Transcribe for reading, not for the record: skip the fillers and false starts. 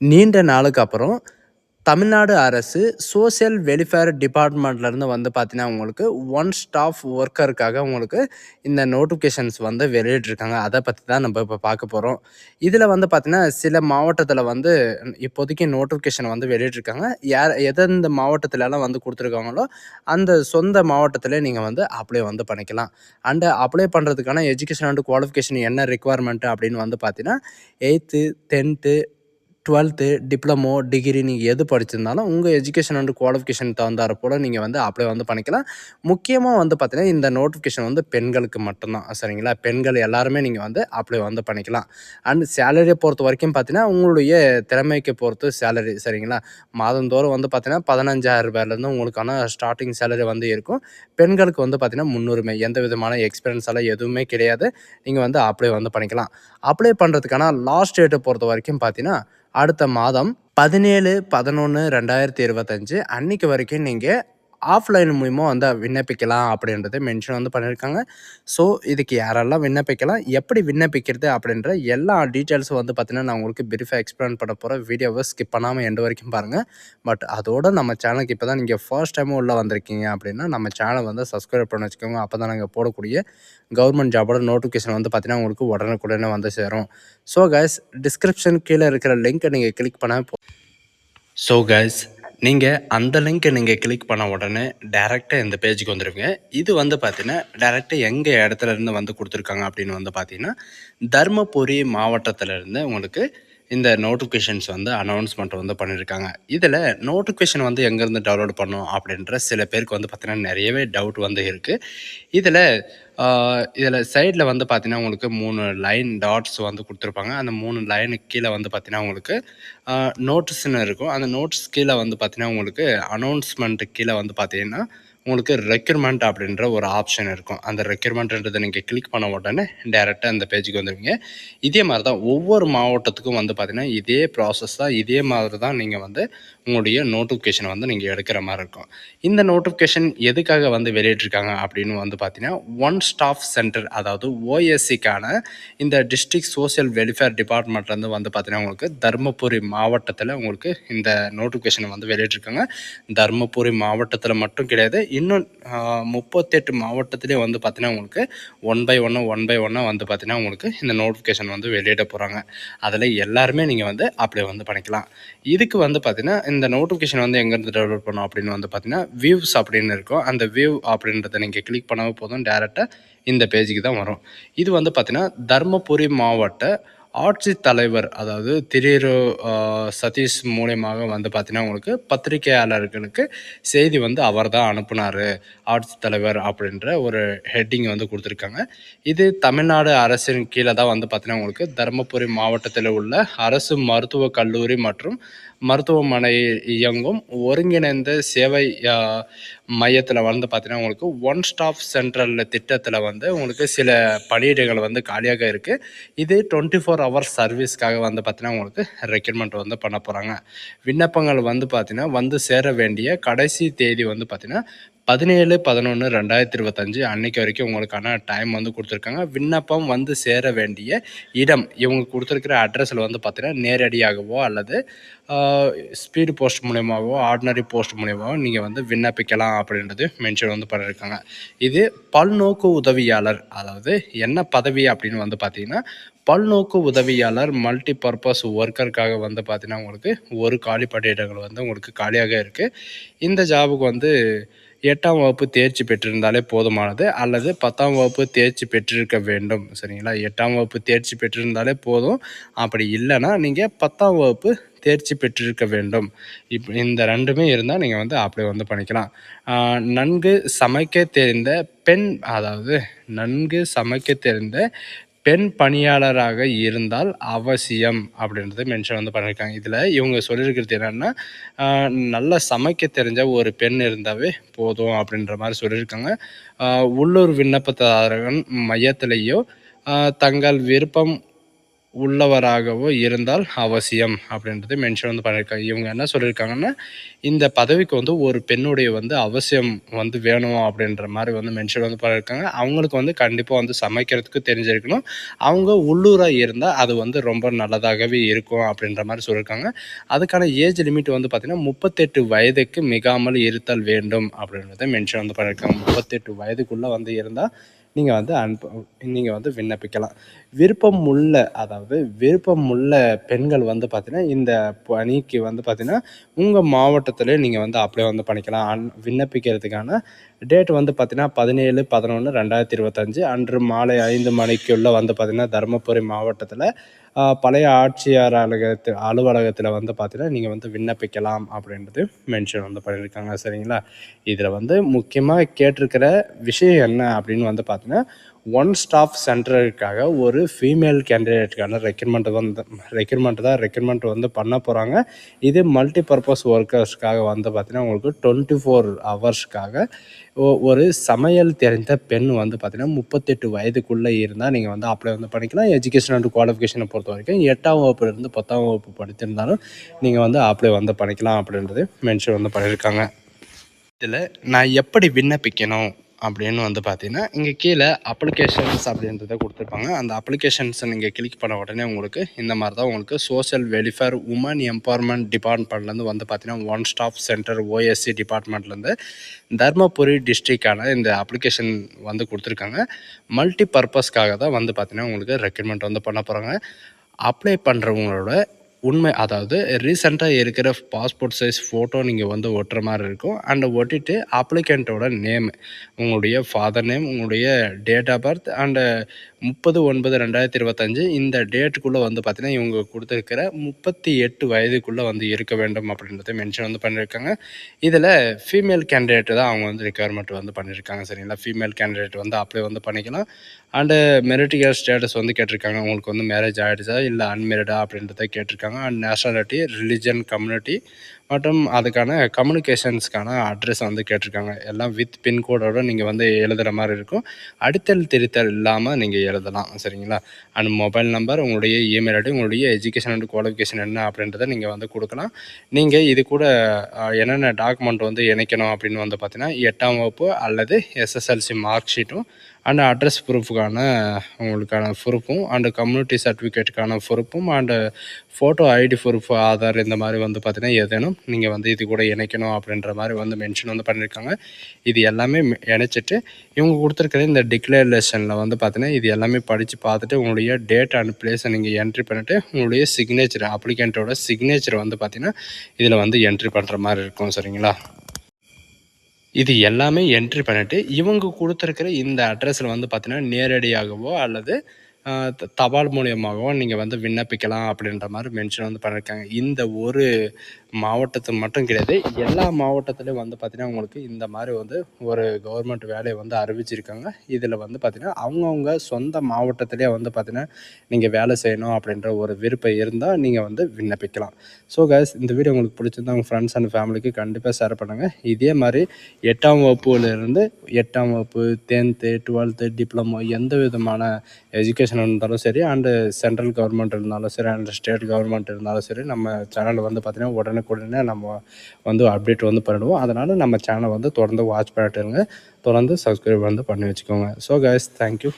நீண்ட நாளுக்கு அப்புறம் தமிழ்நாடு அரசு சோசியல் வெல்ஃபேர் டிபார்ட்மெண்ட்லேருந்து வந்து பார்த்தீங்கன்னா, உங்களுக்கு ஒன் ஸ்டாஃப் ஒர்க்கருக்காக உங்களுக்கு இந்த நோட்டிஃபிகேஷன்ஸ் வந்து வெளியிட்டிருக்காங்க. அத பத்தி தான் நம்ம இப்ப பார்க்க போறோம். இதில வந்து பார்த்தீங்கன்னா, சில மாவட்டத்தில வந்து இப்போதைக்கு நோட்டிஃபிகேஷன் வந்து வெளியிட்டிருக்காங்க. எந்தெந்த மாவட்டத்திலலாம் வந்து குடுத்துருக்காங்களோ, அந்த சொந்த மாவட்டத்திலே நீங்க வந்து அப்ளை வந்து பண்ணிக்கலாம். அப்ளை பண்ணுறதுக்கான எஜுகேஷன் அண்ட் குவாலிஃபிகேஷன் என்ன ரிக்வயர்மென்ட் அப்படின்னு வந்து பார்த்தீங்கன்னா, 8த், 10த் 12த் டிப்ளமோ, டிகிரி நீங்க எது படிச்சிருந்தாலும், உங்க எஜுகேஷன் அண்ட் குவாலிஃபிகேஷன் தகுந்தாற் போல நீங்க வந்து அப்ளை வந்து பண்ணிக்கலாம். முக்கியமா வந்து பார்த்தீங்கன்னா, இந்த நோட்டிஃபிகேஷன் வந்து பெண்களுக்கு மட்டும் தான். சரிங்களா? பெண்கள் எல்லாருமே நீங்க வந்து அப்ளை வந்து பண்ணிக்கலாம். அண்ட் சேலரிய பொறுத்தவரைக்கும் பார்த்தீங்கன்னா, உங்களுடைய திறமைக்கு பொறுத்து சேலரி சரிங்களா? மாதந்தோறும் வந்து பார்த்தீங்கன்னா, ரூ. 15,000 உங்களுக்கான ஸ்டார்ட்டிங் சேலரி வந்து இருக்கும். பெண்களுக்கு வந்து பார்த்தீங்கன்னா, முன்னுரிமை. எந்த விதமான எக்ஸ்பீரியன்ஸ் எல்லாம் எதுவுமே கிடையாது. நீங்க வந்து அப்ளை வந்து பண்ணிக்கலாம். அப்ளை பண்றதுக்கான லாஸ்ட் டேட்ட பொறுத்தவரைக்கும் பார்த்தீங்கன்னா, அடுத்த மாதம் 17/11/2025 அன்னைக்கு வரைக்கும் நீங்க ஆஃப்லைன் மூலியமா வந்து விண்ணப்பிக்கலாம் அப்படின்றத மென்ஷன் வந்து பண்ணியிருக்காங்க. ஸோ, இதுக்கு யாரெல்லாம் விண்ணப்பிக்கலாம், எப்படி விண்ணப்பிக்கிறது அப்படின்ற எல்லா டீட்டெயில்ஸும் வந்து பார்த்தீங்கன்னா, நான் உங்களுக்கு பிரீஃபா எக்ஸ்பிளைன் பண்ண போறேன். வீடியோவ ஸ்கிப் பண்ணாம எண்டு வரைக்கும் பாருங்க. பட் அதோட நம்ம சேனலுக்கு இப்போ தான் நீங்க ஃபர்ஸ்ட் டைம் உள்ள வந்திருக்கீங்க அப்படின்னா, நம்ம சேனலை வந்து சப்ஸ்கிரைப் பண்ணி வச்சுக்கோங்க. அப்போ தான் நாங்க போடக்கூடிய கவர்மெண்ட் ஜாபோட நோட்டிஃபிகேஷன் வந்து பார்த்தீங்கன்னா, உங்களுக்கு உடனுக்குடனே வந்து சேரும். ஸோ கைஸ், டிஸ்கிரிப்ஷன் கீழ இருக்கிற லிங்க்கை நீங்க கிளிக் பண்ணா ஸோ கைஸ், நீங்க அந்த லிங்க்கை நீங்க கிளிக் பண்ண உடனே டைரக்ட்டா இந்த பேஜுக்கு வந்துருவீங்க. இது வந்து பார்த்தீங்கன்னா, டைரக்ட்டா எங்க இடத்துல இருந்து வந்து குடுத்துருக்காங்க அப்படின்னு வந்து பார்த்தீங்கன்னா, தர்மபுரி மாவட்டத்துல இருந்து உங்களுக்கு இந்த நோட்டிஃபிகேஷன்ஸ் வந்து அனௌன்ஸ்மெண்ட் வந்து பண்ணியிருக்காங்க. இதில நோட்டிஃபிகேஷன் வந்து எங்கேருந்து டவுன்லோட் பண்ணணும் அப்படின்ற சில பேருக்கு வந்து பார்த்தீங்கன்னா, நிறையவே டவுட் வந்து இருக்கு. இதில இதில சைட்ல வந்து பார்த்தீங்கன்னா, உங்களுக்கு 3 லைன் டாட்ஸ் வந்து குடுத்துருப்பாங்க. அந்த 3 லைனுக்கு கீழ வந்து பார்த்தீங்கன்னா, உங்களுக்கு நோட்டீஸ்ன்னு இருக்கும். அந்த நோட்டீஸ் கீழ வந்து பார்த்தீங்கன்னா, உங்களுக்கு அனௌன்ஸ்மென்ட்க்கு கீழ வந்து பார்த்தீங்கன்னா, உங்களுக்கு ரெக்ரூட்மெண்ட் அப்படின்ற ஒரு ஆப்ஷன் இருக்கும். அந்த ரெக்ரூட்மெண்ட்ன்றத நீங்க கிளிக் பண்ண உடனே டைரக்ட்டா இந்த பேஜுக்கு வந்துருவீங்க. இதே மாரி தான் ஒவ்வொரு மாவட்டத்துக்கும் வந்து பார்த்தீங்கன்னா, இதே ப்ராசஸ் தான். இதே மாதிரி தான் நீங்க வந்து உங்களுடைய நோட்டிஃபிகேஷன் வந்து நீங்க எடுக்கிற மாரி இருக்கும். இந்த நோட்டிஃபிகேஷன் எதுக்காக வந்து வெளியிட்டிருக்காங்க அப்படின்னு வந்து பார்த்தீங்கன்னா, ஒன் ஸ்டாப் சென்டர் அதாவது ஓஎஸ்சிக்கான இந்த டிஸ்ட்ரிக்ட் சோசியல் வெல்ஃபேர் டிபார்ட்மெண்ட்லேருந்து வந்து பார்த்தீங்கன்னா, உங்களுக்கு தர்மபுரி மாவட்டத்தில் உங்களுக்கு இந்த நோட்டிஃபிகேஷனை வந்து வெளியிட்டிருக்காங்க. தர்மபுரி மாவட்டத்தில் மட்டும் கிடையாது, இன்னும் 38 மாவட்டத்திலே வந்து பார்த்தீங்கன்னா, உங்களுக்கு ஒன் பை ஒன்னாக வந்து பார்த்தீங்கன்னா, உங்களுக்கு இந்த நோட்டிஃபிகேஷன் வந்து வெளியிட போகிறாங்க. அதில் எல்லாருமே நீங்கள் வந்து அப்ளை வந்து பண்ணிக்கலாம். இதுக்கு வந்து பார்த்தீங்கன்னா, இந்த நோட்டிஃபிகேஷன் வந்து எங்கேருந்து டவுன்லோட் பண்ணணும் அப்படின்னு வந்து பார்த்தீங்கன்னா, வியூஸ் அப்படின்னு இருக்கும். அந்த வியூ அப்படின்றத நீங்கள் கிளிக் பண்ணால் போதும், டேரெக்டாக இந்த பேஜுக்கு தான் வரும். இது வந்து பார்த்தீங்கன்னா, தர்மபுரி மாவட்ட ஆட்சித்தலைவர் அதாவது திரு சதீஷ் மூலியமாக வந்து பார்த்தீங்கன்னா, உங்களுக்கு பத்திரிகையாளர்களுக்கு செய்தி வந்து அவர் தான் அனுப்புனாரு. ஆட்சித்தலைவர் அப்படின்ற ஒரு ஹெட்டிங் வந்து குடுத்துருக்காங்க. இது தமிழ்நாடு அரசின் கீழ தான் வந்து பார்த்தீங்கன்னா, உங்களுக்கு தர்மபுரி மாவட்டத்தில உள்ள அரசு மருத்துவக் கல்லூரி மற்றும் மருத்துவமனை இயங்கும் ஒருங்கிணைந்த சேவை மையத்தில் வந்து பார்த்தீங்கன்னா, உங்களுக்கு ஒன் ஸ்டாப் சென்ட்ரல் திட்டத்தில் வந்து உங்களுக்கு சில பணியிடங்கள் வந்து காலியாக இருக்குது. இது 24 ஹவர்ஸ் சர்வீஸ்க்காக வந்து பார்த்தீங்கன்னா, உங்களுக்கு ரெக்ரூட்மெண்ட் வந்து பண்ண போகிறாங்க. விண்ணப்பங்கள் வந்து பார்த்தீங்கன்னா, வந்து சேர வேண்டிய கடைசி தேதி வந்து பார்த்தீங்கன்னா, 17/11/2025 அன்னைக்கு வரைக்கும் உங்களுக்கான டைம் வந்து குடுத்துருக்காங்க. விண்ணப்பம் வந்து சேர வேண்டிய இடம், இவங்க குடுத்துருக்கிற அட்ரஸில் வந்து பார்த்தீங்கன்னா, நேரடியாகவோ அல்லது ஸ்பீடு போஸ்ட் மூலியமாகவோ, ஆர்டினரி போஸ்ட் மூலியமாகவோ நீங்கள் வந்து விண்ணப்பிக்கலாம் அப்படின்றது மென்ஷன் வந்து பண்ணியிருக்காங்க. இது பல்நோக்கு உதவியாளர், அதாவது என்ன பதவி அப்படின்னு வந்து பார்த்தீங்கன்னா, பல்நோக்கு உதவியாளர் மல்டி பர்பஸ் ஒர்க்கருக்காக வந்து பார்த்தீங்கன்னா, உங்களுக்கு ஒரு காலி பணியிடங்கள் வந்து உங்களுக்கு காலியாக இருக்குது. இந்த ஜாபுக்கு வந்து 8ஆம் வகுப்பு தேர்ச்சி பெற்றிருந்தாலே போதுமானது, அல்லது 10ஆம் வகுப்பு தேர்ச்சி பெற்றிருக்க வேண்டும். சரிங்களா? 8ஆம் வகுப்பு தேர்ச்சி பெற்றிருந்தாலே போதும். அப்படி இல்லைன்னா நீங்கள் 10ஆம் வகுப்பு தேர்ச்சி பெற்றிருக்க வேண்டும். இந்த 2மே இருந்தால் நீங்கள் வந்து அப்ளை வந்து பண்ணிக்கலாம். நன்கு சமைக்க தெரிந்த பெண், அதாவது நன்கு சமைக்க தெரிந்த பெண் பணியாளராக இருந்தால் அவசியம் அப்படின்றத மென்ஷன் வந்து பண்ணியிருக்காங்க. இதில் இவங்க சொல்லியிருக்கிறது என்னென்னா, நல்லா சமைக்க தெரிஞ்ச ஒரு பெண் இருந்தாவே போதும் அப்படின்ற மாதிரி சொல்லியிருக்காங்க. உள்ளூர் விண்ணப்பதாரர்கள் மையத்திலேயோ தங்கள் விருப்பம் உள்ளவராகவோ இருந்தால் அவசியம் அப்படின்றது மென்ஷன் வந்து பண்ணியிருக்காங்க. இவங்க என்ன சொல்லியிருக்காங்கன்னா, இந்த பதவிக்கு வந்து ஒரு பெண்ணுடைய வந்து அவசியம் வந்து வேணும் அப்படின்ற மாரி வந்து மென்ஷன் வந்து பண்ணியிருக்காங்க. அவங்களுக்கு வந்து கண்டிப்பா வந்து சமைக்கிறதுக்கு தெரிஞ்சிருக்கணும். அவங்க உள்ளூரா இருந்தா அது வந்து ரொம்ப நல்லதாகவே இருக்கும் அப்படின்ற மாரி சொல்லியிருக்காங்க. அதுக்கான ஏஜ் லிமிட் வந்து பார்த்தீங்கன்னா, 38 வயதுக்கு மிகாமல் இருத்தல் வேண்டும் அப்படின்றத மென்ஷன் வந்து பண்ணியிருக்காங்க. 38 வயதுக்குள்ள வந்து இருந்தா நீங்க வந்து விண்ணப்பிக்கலாம். விருப்பமுள்ள பெண்கள் வந்து பார்த்தீங்கன்னா, இந்த பணிக்கு வந்து பார்த்தீங்கன்னா, உங்க மாவட்டத்திலே நீங்க வந்து அப்ளை வந்து பண்ணிக்கலாம். விண்ணப்பிக்கிறதுக்கான டேட் வந்து பார்த்தீங்கன்னா, 17/11/2025 அன்று மாலை 5 மணிக்குள்ள வந்து பார்த்தீங்கன்னா, தருமபுரி மாவட்டத்தில பழைய ஆட்சியர் அலுவலகத்தில வந்து பார்த்தீங்கன்னா, நீங்க வந்து விண்ணப்பிக்கலாம் அப்படின்றது மென்ஷன் வந்து பண்ணியிருக்காங்க. சரிங்களா? இதில வந்து முக்கியமா கேட்டிருக்கிற விஷயம் என்ன அப்படின்னு வந்து பார்த்தீங்கன்னா, ஒன் ஸ்டாப் சென்டருக்காக ஒரு ஃபீமேல் கேண்டிடேட்டுக்கான ரெக்ரூட்மெண்ட் வந்து பண்ண போகிறாங்க. இது மல்டி பர்பஸ் ஒர்க்கர்ஸ்க்காக வந்து பார்த்தீங்கன்னா, உங்களுக்கு 24 ஹவர்ஸ்க்காக ஒரு சமையல் தெரிந்த பெண் வந்து பார்த்தீங்கன்னா, 38 வயதுக்குள்ளே இருந்தால் நீங்கள் வந்து அப்ளை வந்து பண்ணிக்கலாம். எஜுகேஷன் அண்ட் குவாலிஃபிகேஷனை பொறுத்த வரைக்கும் 8ஆம் வகுப்புலேருந்து 10ஆம் வகுப்பு படித்திருந்தாலும் நீங்கள் வந்து அப்ளை வந்து பண்ணிக்கலாம் அப்படின்றது மென்ஷன் வந்து பண்ணியிருக்காங்க. இதில் நான் எப்படி விண்ணப்பிக்கணும் அப்படின்னு வந்து பார்த்தீங்கன்னா, இங்கே கீழே அப்ளிகேஷன்ஸ் அப்படின்றத கொடுத்துருப்பாங்க. அந்த அப்ளிகேஷன்ஸை நீங்கள் கிளிக் பண்ண உடனே உங்களுக்கு இந்த மாதிரி தான் உங்களுக்கு சோஷியல் வெல்ஃபேர் உமன் எம்பவர்மெண்ட் டிபார்ட்மெண்ட்லேருந்து வந்து பார்த்தீங்கன்னா, ஒன் ஸ்டாப் சென்டர் ஓஎஸ்சி டிபார்ட்மெண்ட்லேருந்து தர்மபுரி டிஸ்ட்ரிக்டான இந்த அப்ளிகேஷன் வந்து கொடுத்துருக்காங்க. மல்டி பர்பஸ்க்காக தான் வந்து பார்த்தீங்கன்னா, உங்களுக்கு ரெக்ரூட்மெண்ட் வந்து பண்ண போகிறாங்க. அப்ளை பண்ணுறவங்களோட அதாவது ரீசெண்டாக இருக்கிற பாஸ்போர்ட் சைஸ் ஃபோட்டோ நீங்கள் வந்து ஒட்டுற மாதிரி இருக்கும். அண்ட் ஒட்டிட்டு அப்ளிகண்ட்டோட நேம், உங்களுடைய ஃபாதர் நேம், உங்களுடைய டேட் ஆஃப் பர்த் அண்டு 30/9/2025 இந்த டேட்டுக்குள்ளே வந்து பார்த்தீங்கன்னா, இவங்க கொடுத்துருக்கிற 38 வயதுக்குள்ளே வந்து இருக்க வேண்டும் அப்படின்றத மென்ஷன் வந்து பண்ணியிருக்காங்க. இதில் ஃபீமேல் கேண்டிடேட்டு தான் அவங்க வந்து ரிக்வயர்மெண்ட் வந்து பண்ணியிருக்காங்க. சரிங்களா? ஃபீமேல் கேண்டிடேட் வந்து அப்ளை வந்து பண்ணிக்கலாம். அண்டு மெரிட்டியல் ஸ்டேட்டஸ் வந்து கேட்டிருக்காங்க. உங்களுக்கு வந்து மேரேஜ் ஆகிடுச்சா இல்லை அன்மேரிடா அப்படின்றத கேட்டிருக்காங்க. அண்ட் நேஷனாலிட்டி, ரிலிஜன், கம்யூனிட்டி மற்றும் அதுக்கான கம்யூனிகேஷன்ஸ்க்கான அட்ரஸ் வந்து கேட்டிருக்காங்க. எல்லாம் வித் பின்கோடோடு நீங்கள் வந்து எழுதுகிற மாதிரி இருக்கும். அடித்தல் திருத்தல் இல்லாமல் நீங்கள் எழுதலாம். சரிங்களா? அண்ட் மொபைல் நம்பர், உங்களுடைய இமெயில் ஐடி, உங்களுடைய எஜுகேஷன் அண்ட் குவாலிஃபிகேஷன் என்ன அப்படின்றத நீங்கள் வந்து கொடுக்கலாம். நீங்கள் இது கூட என்னென்ன டாக்குமெண்ட் வந்து இணைக்கணும் அப்படின்னு வந்து பார்த்தீங்கன்னா, 8ஆம் வகுப்பு அல்லது எஸ்எஸ்எல்சி மார்க் ஷீட்டும் அண்ட் அட்ரஸ் ப்ரூஃபுக்கான உங்களுக்கான ப்ரூஃபும் அண்டு கம்யூனிட்டி சர்டிஃபிகேட்டுக்கான ப்ரூஃபும் and photo ID proof, Aadhaar இந்த மாதிரி வந்து பார்த்தீங்கன்னா, ஏதேனும் நீங்கள் வந்து இது கூட இணைக்கணும் அப்படின்ற மாதிரி வந்து மென்ஷன் வந்து பண்ணியிருக்காங்க. இது எல்லாமே இணைச்சிட்டு இவங்க கொடுத்துருக்கிற இந்த டிக்ளரேஷனில் வந்து பார்த்தீங்கன்னா, இது எல்லாமே படித்து பார்த்துட்டு உங்களுடைய டேட் அண்ட் பிளேஸை நீங்கள் என்ட்ரி பண்ணிவிட்டு உங்களுடைய சிக்னேச்சர், அப்ளிகண்ட்டோட சிக்னேச்சர் வந்து பார்த்தீங்கன்னா, இதில் வந்து என்ட்ரி பண்ணுற மாதிரி இருக்கும். சரிங்களா? இது எல்லாமே என்ட்ரி பண்ணிட்டு, இவங்க குடுத்திருக்கிற இந்த அட்ரஸில் வந்து பார்த்தீங்கன்னா, நேரடியாகவோ அல்லது தபால் மூலியமாகவோ நீங்க வந்து விண்ணப்பிக்கலாம் அப்படின்ற மாரி மென்ஷன் வந்து பண்ணியிருக்காங்க. இந்த ஒரு மாவட்டத்து மட்டும் கிடையாது. எல்லா மாவட்டத்திலயும் வந்து பார்த்தீங்கன்னா, உங்களுக்கு இந்த மாரி வந்து ஒரு கவர்மெண்ட் வேலைய வந்து அறிவிச்சிருக்காங்க. இதில வந்து பார்த்தீங்கன்னா, அவங்கவங்க சொந்த மாவட்டத்திலேயே வந்து பார்த்தீங்கன்னா, நீங்க வேலை செய்யணும் அப்படின்ற ஒரு விருப்பம் இருந்தா, நீங்க வந்து விண்ணப்பிக்கலாம். ஸோ காய்ஸ், இந்த வீடியோ உங்களுக்கு பிடிச்சிருந்தா உங்க ஃப்ரெண்ட்ஸ் அண்ட் ஃபேமிலிக்கு கண்டிப்பா ஷேர் பண்ணுங்க. இதே மாரி 8ஆம் வகுப்புலேருந்து 8ஆம் வகுப்பு, 10த், 12த், டிப்ளமோ எந்த விதமான எஜுகேஷன் இருந்தாலும் சரி, அண்டு சென்ட்ரல் கவர்மெண்ட் இருந்தாலும் சரி, அண்ட் ஸ்டேட் கவர்மெண்ட் இருந்தாலும் சரி, நம்ம சேனல் வந்து பார்த்தீங்கன்னா, உடனுக்குடனே நம்ம வந்து அப்டேட் வந்து பண்ணிடுவோம். அதனால் நம்ம சேனலை வந்து தொடர்ந்து வாட்ச் பண்ணிட்டு இருங்க. தொடர்ந்து சப்ஸ்கிரைப் வந்து பண்ணி வச்சுக்கோங்க. So guys, thank you.